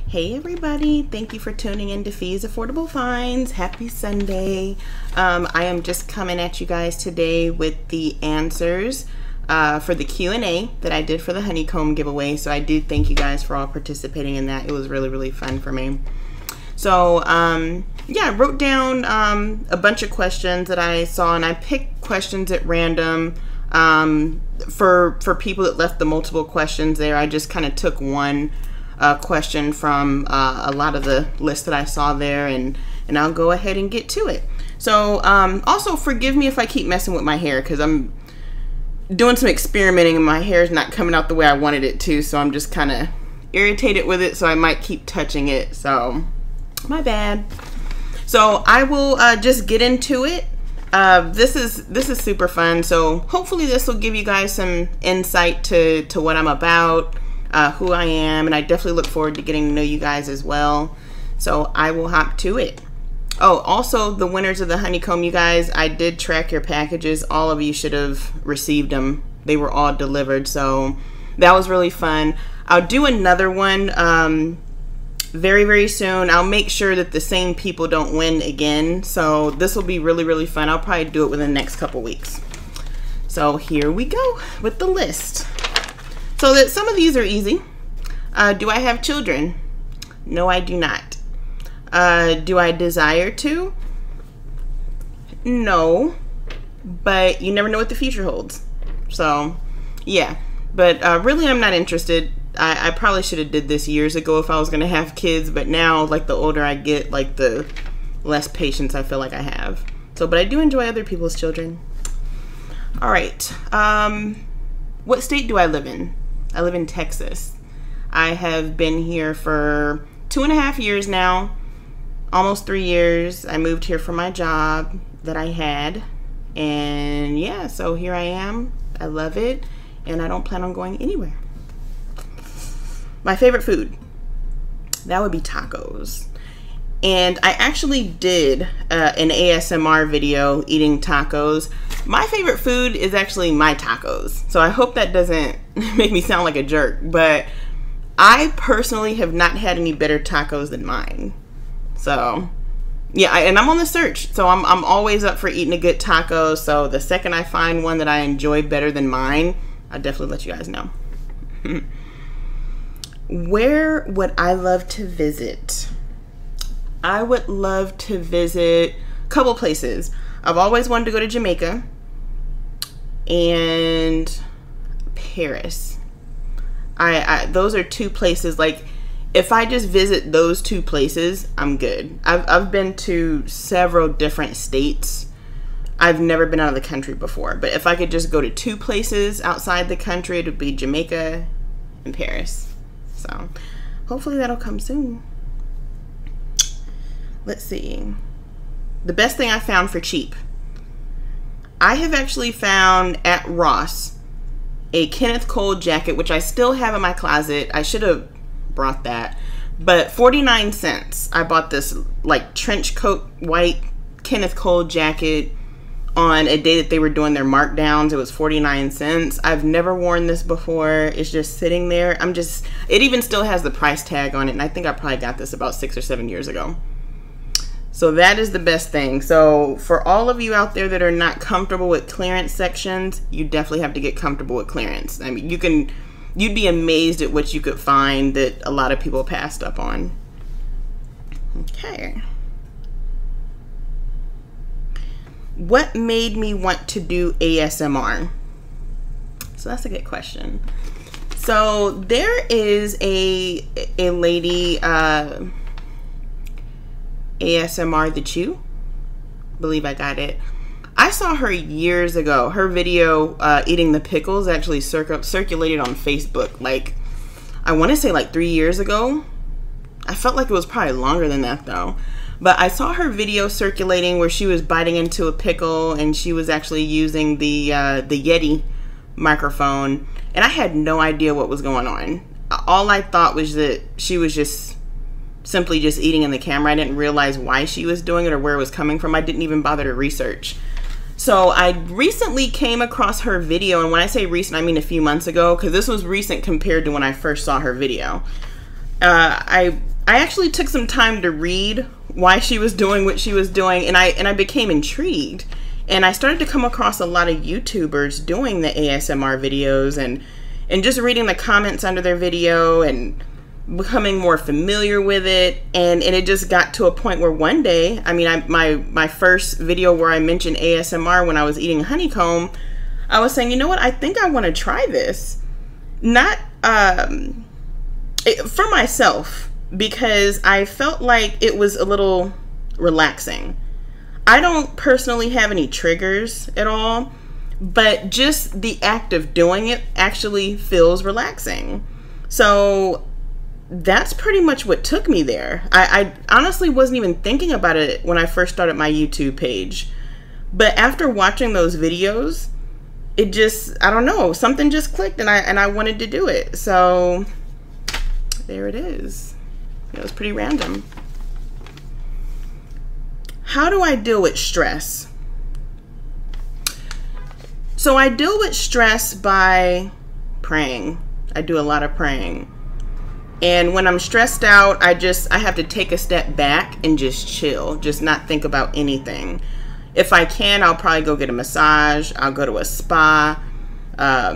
Hey everybody, thank you for tuning in to Fee's Affordable Finds. Happy Sunday. I am just coming at you guys today with the answers for the Q&A that I did for the honeycomb giveaway. So I do thank you guys for all participating in that. It was really fun for me. So yeah, I wrote down a bunch of questions that I saw, and I picked questions at random for people that left the multiple questions there. I just kind of took one question from a lot of the lists that I saw there, and I'll go ahead and get to it. So also forgive me if I keep messing with my hair, because I'm doing some experimenting and my hair is not coming out the way I wanted it to, so I'm just kind of irritated with it, so I might keep touching it, so my bad. So I will just get into it. This is super fun, so hopefully this will give you guys some insight to what I'm about, who I am, and I definitely look forward to getting to know you guys as well. So I will hop to it. Oh, also the winners of the honeycomb, you guys, I did track your packages. All of you should have received them. They were all delivered, so that was really fun. I'll do another one very soon. I'll make sure that the same people don't win again, so this will be really fun. I'll probably do it within the next couple weeks. So here we go with the list. So that some of these are easy. Do I have children? No, I do not. Do I desire to? No, but you never know what the future holds. So yeah, but really I'm not interested. I probably should have did this years ago if I was gonna have kids, but now, like, the older I get, like, the less patience I feel like I have. So, but I do enjoy other people's children. All right, what state do I live in? I live in Texas. I have been here for 2.5 years now, almost 3 years. I moved here for my job that I had, and yeah, so here I am. I love it, and I don't plan on going anywhere. My favorite food, that would be tacos. And I actually did an ASMR video eating tacos. My favorite food is actually my tacos. So I hope that doesn't make me sound like a jerk, but I personally have not had any better tacos than mine. So yeah, and I'm on the search. So I'm always up for eating a good taco. So the second I find one that I enjoy better than mine, I'll definitely let you guys know. Where would I love to visit? I would love to visit a couple places. I've always wanted to go to Jamaica and Paris. Those are two places, like, if I just visit those two places, I'm good. I've been to several different states. I've never been out of the country before, but if I could just go to two places outside the country, it would be Jamaica and Paris. So hopefully that'll come soon. Let's see. The best thing I found for cheap. I have actually found at Ross a Kenneth Cole jacket, which I still have in my closet. I should have brought that, but 49 cents. I bought this like trench coat white Kenneth Cole jacket on a day that they were doing their markdowns. It was 49 cents. I've never worn this before. It's just sitting there. It even still has the price tag on it, and I think I probably got this about 6 or 7 years ago. So that is the best thing. So for all of you out there that are not comfortable with clearance sections, you definitely have to get comfortable with clearance. I mean, you'd be amazed at what you could find that a lot of people passed up on. Okay. What made me want to do ASMR? So that's a good question. So there is a lady, ASMR the Chew, believe I got it. I saw her years ago. Her video eating the pickles actually circulated on Facebook, like, I want to say like 3 years ago. I felt like it was probably longer than that though. But I saw her video circulating where she was biting into a pickle, and she was actually using the Yeti microphone, and I had no idea what was going on. All I thought was that she was just simply just eating in the camera. I didn't realize why she was doing it or where it was coming from. I didn't even bother to research. So I recently came across her video, and when I say recent, I mean a few months ago, because this was recent compared to when I first saw her video. I I actually took some time to read why she was doing what she was doing, and I became intrigued. And I started to come across a lot of YouTubers doing the ASMR videos, and just reading the comments under their video and becoming more familiar with it. And it just got to a point where one day, I mean, my first video where I mentioned ASMR when I was eating honeycomb, I was saying, you know what, I think I want to try this. Not for myself, because I felt like it was a little relaxing. I don't personally have any triggers at all, but just the act of doing it actually feels relaxing. So that's pretty much what took me there. I honestly wasn't even thinking about it when I first started my YouTube page. But after watching those videos, it just, I don't know, something just clicked, and I wanted to do it. So there it is. It was pretty random. How do I deal with stress? So I deal with stress by praying. I do a lot of praying. And when I'm stressed out, I have to take a step back and just chill, just not think about anything. If I can, I'll probably go get a massage. I'll go to a spa.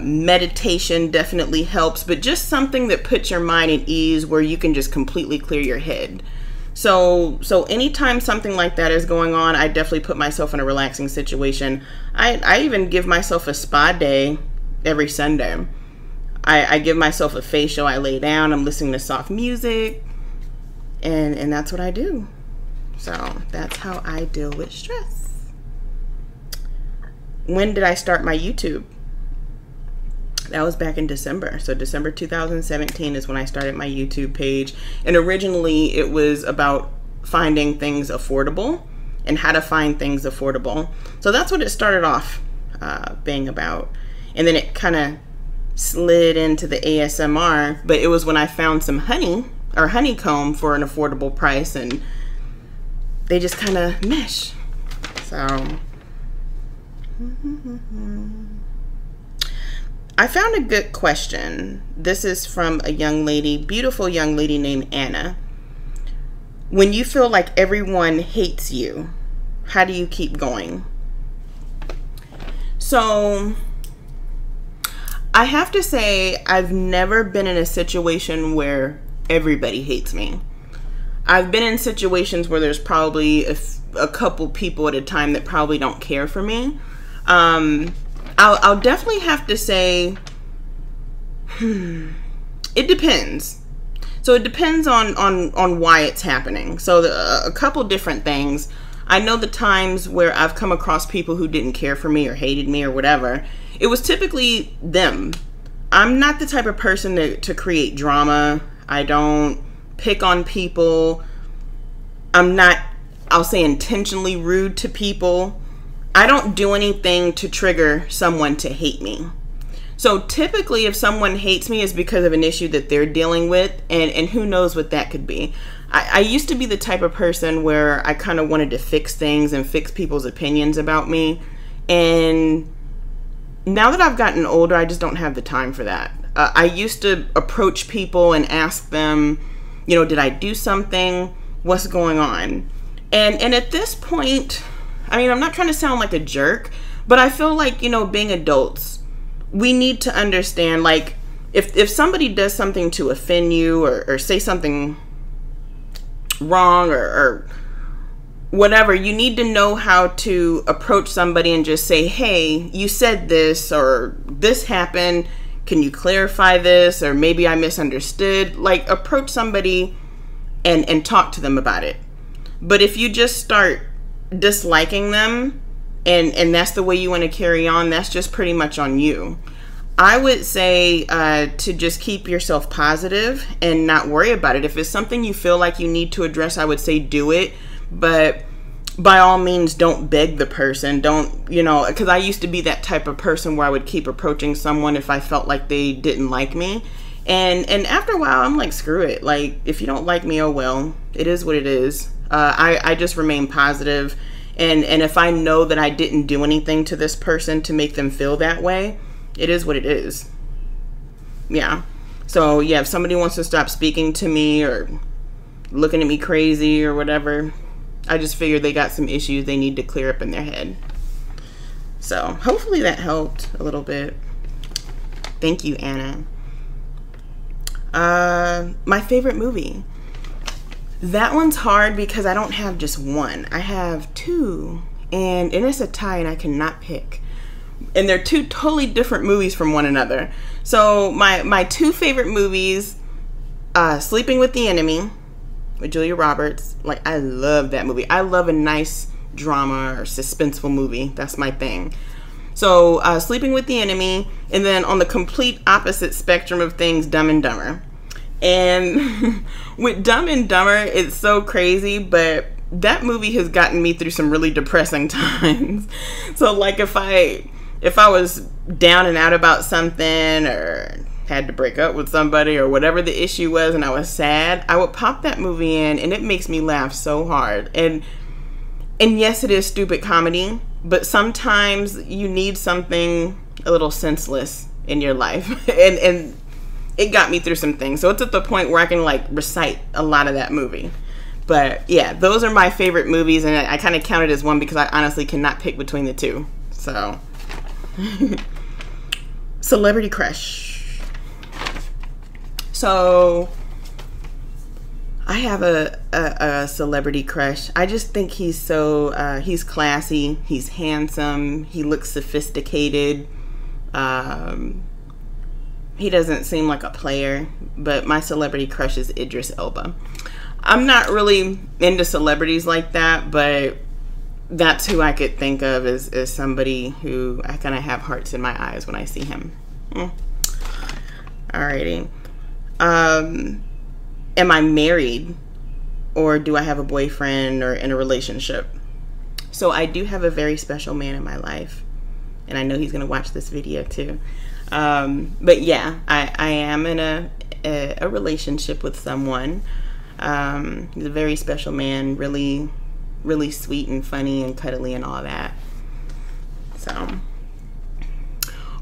Meditation definitely helps, but just something that puts your mind at ease where you can just completely clear your head. So anytime something like that is going on, I definitely put myself in a relaxing situation. I even give myself a spa day every Sunday. I give myself a facial. I lay down, I'm listening to soft music, and that's what I do. So that's how I deal with stress. When did I start my YouTube? That was back in December. So December 2017 is when I started my YouTube page. And originally it was about finding things affordable and how to find things affordable. So that's what it started off being about. And then it kind of slid into the ASMR, but it was when I found some honey or honeycomb for an affordable price, and they just kind of mesh. So I found a good question. This is from a young lady, beautiful young lady named Anna. When you feel like everyone hates you, how do you keep going? So I have to say, I've never been in a situation where everybody hates me. I've been in situations where there's probably a couple people at a time that probably don't care for me. I'll definitely have to say, it depends. So it depends on why it's happening. So a couple different things. I know the times where I've come across people who didn't care for me or hated me or whatever, it was typically them. I'm not the type of person to create drama. I don't pick on people. I'm not, I'll say, intentionally rude to people. I don't do anything to trigger someone to hate me. So typically if someone hates me, it's because of an issue that they're dealing with, and who knows what that could be. I used to be the type of person where I kind of wanted to fix things and fix people's opinions about me. And now that I've gotten older, I just don't have the time for that. I used to approach people and ask them, you know, did I do something? What's going on? And at this point, I mean, I'm not trying to sound like a jerk, but I feel like, you know, being adults, we need to understand, like, if somebody does something to offend you or say something wrong or whatever, you need to know how to approach somebody and just say, hey, you said this, or this happened, can you clarify this, or maybe I misunderstood. Like, approach somebody and talk to them about it. But if you just start disliking them and that's the way you want to carry on, that's just pretty much on you. I would say to just keep yourself positive and not worry about it. If it's something you feel like you need to address, I would say do it. But by all means, don't beg the person. Don't, you know, because I used to be that type of person where I would keep approaching someone if I felt like they didn't like me. And after a while, I'm like, screw it. Like, if you don't like me, oh well, it is what it is. I just remain positive. And if I know that I didn't do anything to this person to make them feel that way, it is what it is. Yeah. So yeah, if somebody wants to stop speaking to me or, looking at me crazy or whatever. I just figured they got some issues they need to clear up in their head. So hopefully that helped a little bit. Thank you, Anna. My favorite movie. That one's hard because I don't have just one. I have two. And it's a tie and I cannot pick. And they're two totally different movies from one another. So my two favorite movies, Sleeping with the Enemy with Julia Roberts. Like, I love that movie. I love a nice drama or suspenseful movie. That's my thing. So Sleeping with the Enemy, and then on the complete opposite spectrum of things, Dumb and Dumber. And with Dumb and Dumber, it's so crazy, but that movie has gotten me through some really depressing times. So like if I was down and out about something or had to break up with somebody or whatever the issue was and I was sad, I would pop that movie in and it makes me laugh so hard. And yes, it is stupid comedy, but sometimes you need something a little senseless in your life. and it got me through some things. So it's at the point where I can like recite a lot of that movie. But yeah, those are my favorite movies, and I kind of count it as one because I honestly cannot pick between the two. So celebrity crush. So I have a celebrity crush. I just think he's so he's classy, he's handsome, he looks sophisticated. He doesn't seem like a player, but my celebrity crush is Idris Elba. I'm not really into celebrities like that, but that's who I could think of as somebody who I kind of have hearts in my eyes when I see him. Alrighty. Am I married, or do I have a boyfriend or in a relationship? So I do have a very special man in my life, and I know he's gonna watch this video too. But yeah, I am in a relationship with someone. He's a very special man, really, really sweet and funny and cuddly and all that. So,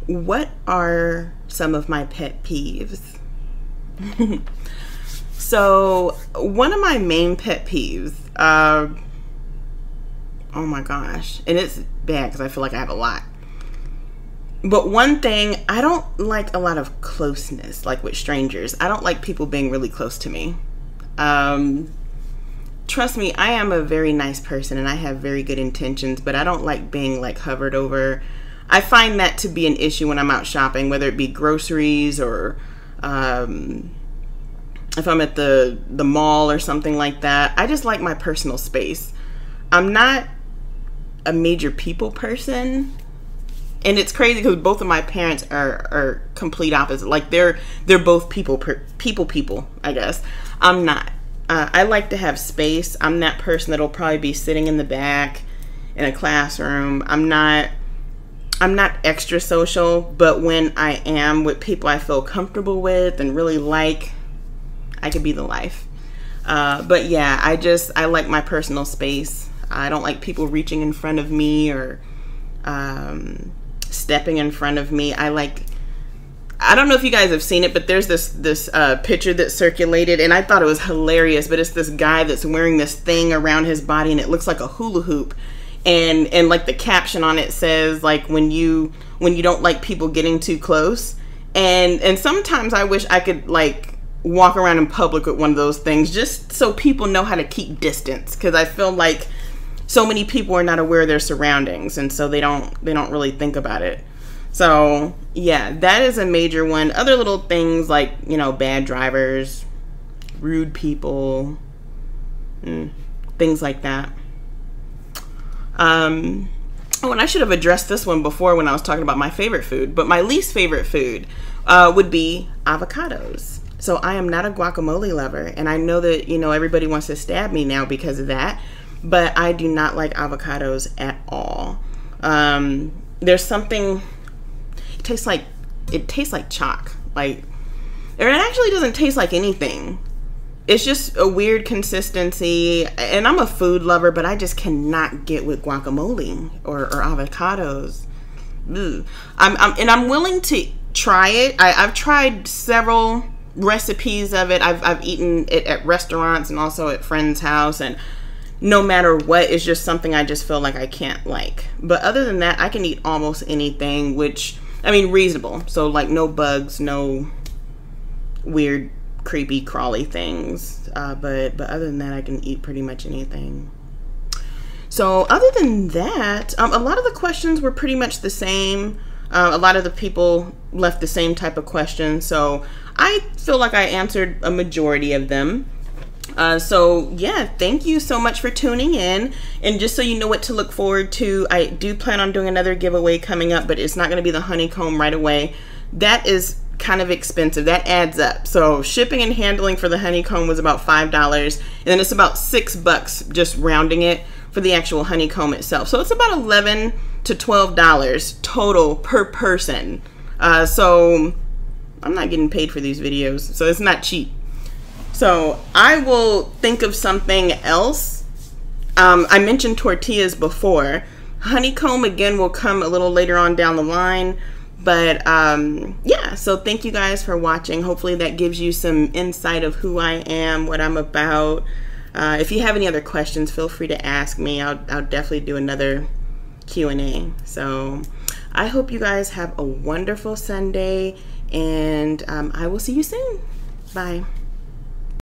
what are some of my pet peeves? So, one of my main pet peeves, oh my gosh, and it's bad because I feel like I have a lot. But one thing, I don't like a lot of closeness, like with strangers. I don't like people being really close to me. Trust me, I am a very nice person and I have very good intentions, but I don't like being like hovered over. I find that to be an issue when I'm out shopping, whether it be groceries or if I'm at the mall or something like that. I just like my personal space. I'm not a major people person. And it's crazy because both of my parents are complete opposite. Like they're both people, I guess. I'm not. I like to have space. I'm that person that'll probably be sitting in the back in a classroom. I'm not extra social, but when I am with people I feel comfortable with and really like, I could be the life. But yeah, I like my personal space. I don't like people reaching in front of me or stepping in front of me. I don't know if you guys have seen it, but there's this picture that circulated, and I thought it was hilarious, but it's this guy that's wearing this thing around his body, and it looks like a hula hoop, and like the caption on it says like when you don't like people getting too close, and sometimes I wish I could like walk around in public with one of those things just so people know how to keep distance, because I feel like so many people are not aware of their surroundings, and so they don't really think about it. So yeah, that is a major one. Other little things like, you know, bad drivers, rude people, things like that. Oh, and I should have addressed this one before when I was talking about my favorite food, but my least favorite food would be avocados. So I am not a guacamole lover, and I know that, you know, everybody wants to stab me now because of that, but I do not like avocados at all. There's something, it tastes like chalk. Like, it actually doesn't taste like anything. It's just a weird consistency, and I'm a food lover, but I just cannot get with guacamole or avocados. Ugh. I'm willing to try it. I've tried several recipes of it. I've eaten it at restaurants and also at friends' house, and no matter what, it's just something I just feel like I can't like. But other than that, I can eat almost anything, which, I mean, reasonable. So like no bugs, no weird, creepy, crawly things. But other than that, I can eat pretty much anything. So other than that, a lot of the questions were pretty much the same. A lot of the people left the same type of questions, so I feel like I answered a majority of them. So yeah, thank you so much for tuning in. And just so you know what to look forward to, I do plan on doing another giveaway coming up, but it's not going to be the honeycomb right away. That is kind of expensive. That adds up. So shipping and handling for the honeycomb was about $5, and then it's about $6, just rounding it, for the actual honeycomb itself. So it's about $11 to $12 total per person. So I'm not getting paid for these videos, so it's not cheap. So I will think of something else. I mentioned tortillas before. Honeycomb again will come a little later on down the line. But yeah, so thank you guys for watching. Hopefully that gives you some insight of who I am, what I'm about. If you have any other questions, feel free to ask me. I'll definitely do another Q&A. So I hope you guys have a wonderful Sunday, and I will see you soon. Bye.